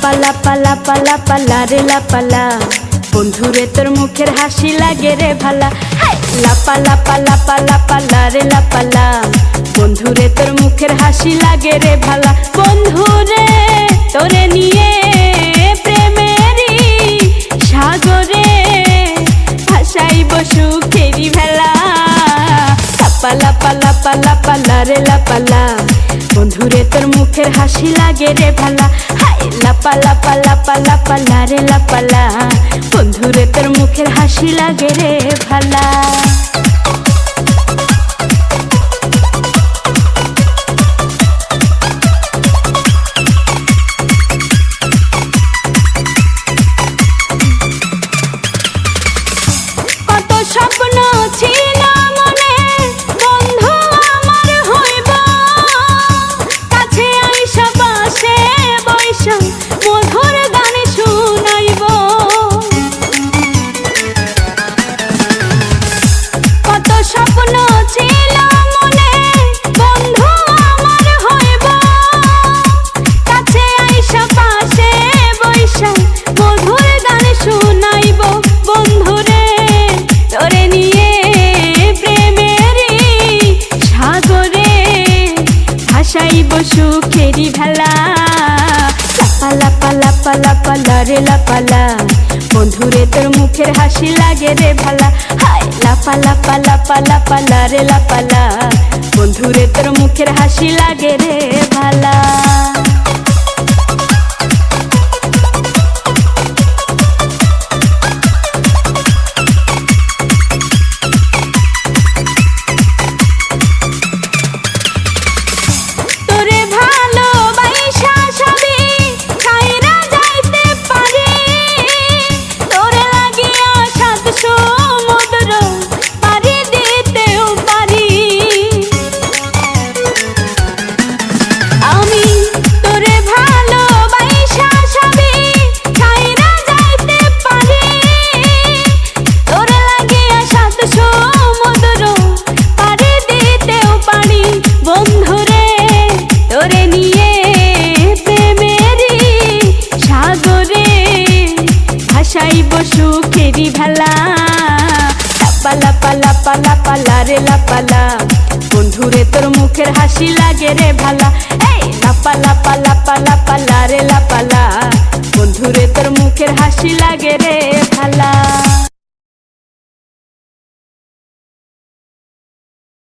লাপা লাপা লাপা লাপা লারে লাপালা, বন্ধুরে তোর মুখের হাসি লাগে রে ভালা। লাপা লাপা লাপা লাপা লারে লাপালা, বন্ধুরে তোর মুখের হাসি লাগে রে ভালা। বন্ধুরে তোরে নিয়ে প্রেমেরই সাগরে ভাসাইব সুখেরি ভেলা। লাপা লাপা লাপা লাপা লারে লাপালা, বন্ধুরে তোর মুখের হাসি লাগে রে ভালা। লাপা লাপা লাপা লাপা লারে লাপালা, বন্ধুরে তোর মুখের হাসি লাগে রে ভালা। কত স্বপ্ন ছিল মনে, বন্ধু আমার হইব, কাছে আইসা পাশে বৈশা মধুর গান শুনাইব। কত স্বপ্ন ছিল মনে, বন্ধু আমার হইব, কাছে আইসা পাশে বৈশা মধুর গান শুনাইব। বন্ধুরে তোরে নিয়ে প্রেমেরই সাগরে ভাসাইব সুখেরি ভেলা। লাপা লাপা লাপা লাপা লারে লাপালা, বন্ধুরে তোর মুখের হাসি লাগে রে ভালা। লাপা লাপা লাপা লাপা লারে লাপালা, বন্ধুরে তোর মুখের হাসি লাগে রে ভালা। ভাসাইব সুখেরি ভেলা। লাপা লাপা লাপা লাপা লারে লাপালা, বন্ধুরে তোর মুখের হাসি লাগে রে ভালা। লাপা লাপা লাপা লাপা লারে লাপালা, বন্ধুরে তোর মুখের হাসি লাগে রে ভালা।